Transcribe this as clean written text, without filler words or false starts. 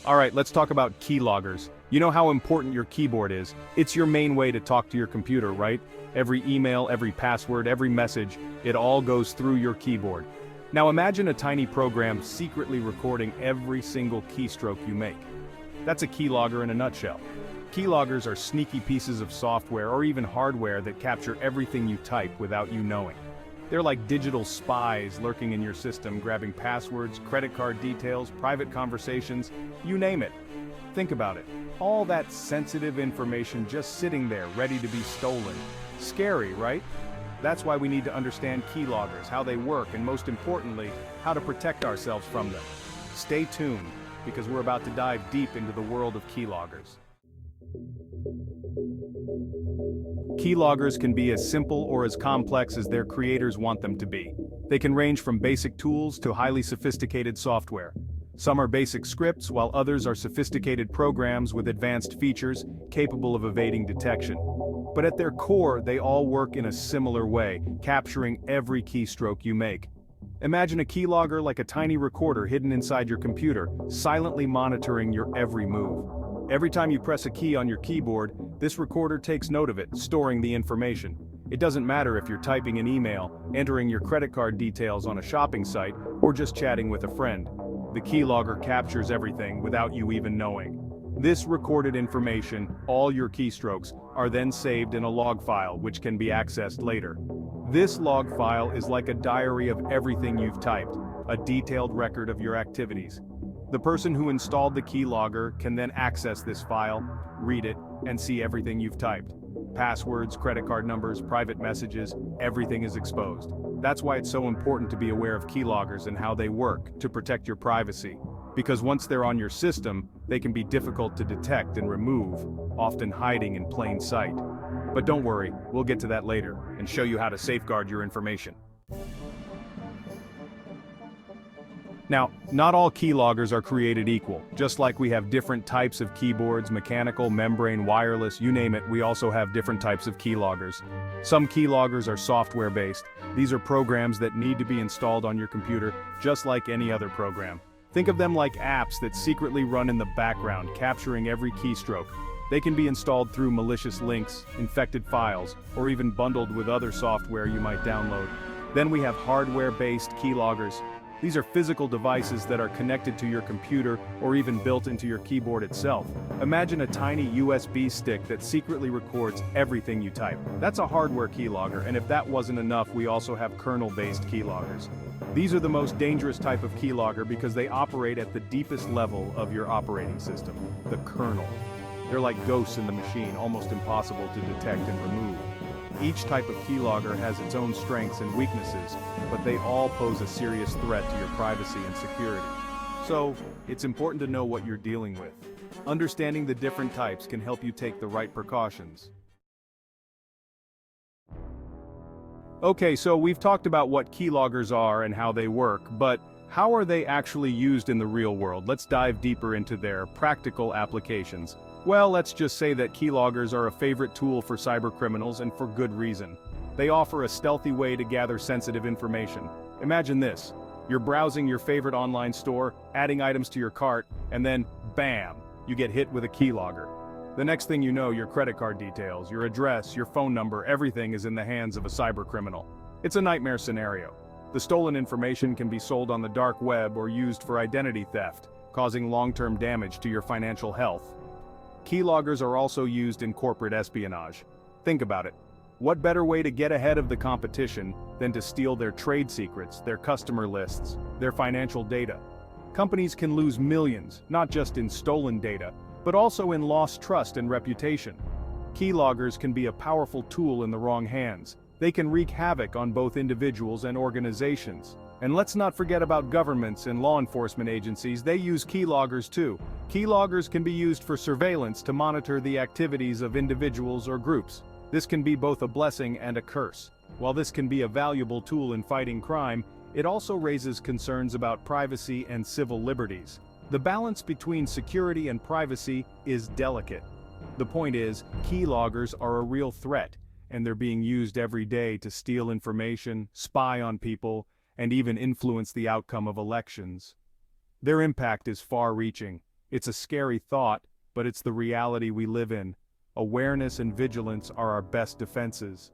Alright, let's talk about keyloggers. You know how important your keyboard is. It's your main way to talk to your computer, right? Every email, every password, every message, it all goes through your keyboard. Now imagine a tiny program secretly recording every single keystroke you make. That's a keylogger in a nutshell. Keyloggers are sneaky pieces of software or even hardware that capture everything you type without you knowing. They're like digital spies lurking in your system, grabbing passwords, credit card details, private conversations, you name it. Think about it. All that sensitive information just sitting there, ready to be stolen. Scary, right? That's why we need to understand keyloggers, how they work, and most importantly, how to protect ourselves from them. Stay tuned, because we're about to dive deep into the world of keyloggers. Keyloggers can be as simple or as complex as their creators want them to be. They can range from basic tools to highly sophisticated software. Some are basic scripts, while others are sophisticated programs with advanced features capable of evading detection. But at their core, they all work in a similar way, capturing every keystroke you make. Imagine a keylogger like a tiny recorder hidden inside your computer, silently monitoring your every move. Every time you press a key on your keyboard, this recorder takes note of it, storing the information. It doesn't matter if you're typing an email, entering your credit card details on a shopping site, or just chatting with a friend. The keylogger captures everything without you even knowing. This recorded information, all your keystrokes, are then saved in a log file which can be accessed later. This log file is like a diary of everything you've typed, a detailed record of your activities. The person who installed the keylogger can then access this file, read it, and see everything you've typed. Passwords, credit card numbers, private messages, everything is exposed. That's why it's so important to be aware of keyloggers and how they work to protect your privacy. Because once they're on your system, they can be difficult to detect and remove, often hiding in plain sight. But don't worry, we'll get to that later and show you how to safeguard your information. Now, not all keyloggers are created equal. Just like we have different types of keyboards, mechanical, membrane, wireless, you name it, we also have different types of keyloggers. Some keyloggers are software-based. These are programs that need to be installed on your computer, just like any other program. Think of them like apps that secretly run in the background, capturing every keystroke. They can be installed through malicious links, infected files, or even bundled with other software you might download. Then we have hardware-based keyloggers. These are physical devices that are connected to your computer or even built into your keyboard itself. Imagine a tiny USB stick that secretly records everything you type. That's a hardware keylogger, and if that wasn't enough, we also have kernel-based keyloggers. These are the most dangerous type of keylogger because they operate at the deepest level of your operating system, the kernel. They're like ghosts in the machine, almost impossible to detect and remove. Each type of keylogger has its own strengths and weaknesses, but they all pose a serious threat to your privacy and security. So, it's important to know what you're dealing with. Understanding the different types can help you take the right precautions. Okay, so we've talked about what keyloggers are and how they work, but how are they actually used in the real world? Let's dive deeper into their practical applications. Well, let's just say that keyloggers are a favorite tool for cybercriminals, and for good reason. They offer a stealthy way to gather sensitive information. Imagine this. You're browsing your favorite online store, adding items to your cart, and then, bam, you get hit with a keylogger. The next thing you know, your credit card details, your address, your phone number, everything is in the hands of a cybercriminal. It's a nightmare scenario. The stolen information can be sold on the dark web or used for identity theft, causing long-term damage to your financial health. Keyloggers are also used in corporate espionage. Think about it. What better way to get ahead of the competition than to steal their trade secrets, their customer lists, their financial data? Companies can lose millions, not just in stolen data, but also in lost trust and reputation. Keyloggers can be a powerful tool in the wrong hands. They can wreak havoc on both individuals and organizations. And let's not forget about governments and law enforcement agencies. They use keyloggers too. Keyloggers can be used for surveillance to monitor the activities of individuals or groups. This can be both a blessing and a curse. While this can be a valuable tool in fighting crime, it also raises concerns about privacy and civil liberties. The balance between security and privacy is delicate. The point is, keyloggers are a real threat, and they're being used every day to steal information, spy on people, and even influence the outcome of elections. Their impact is far-reaching. It's a scary thought, but it's the reality we live in. Awareness and vigilance are our best defenses.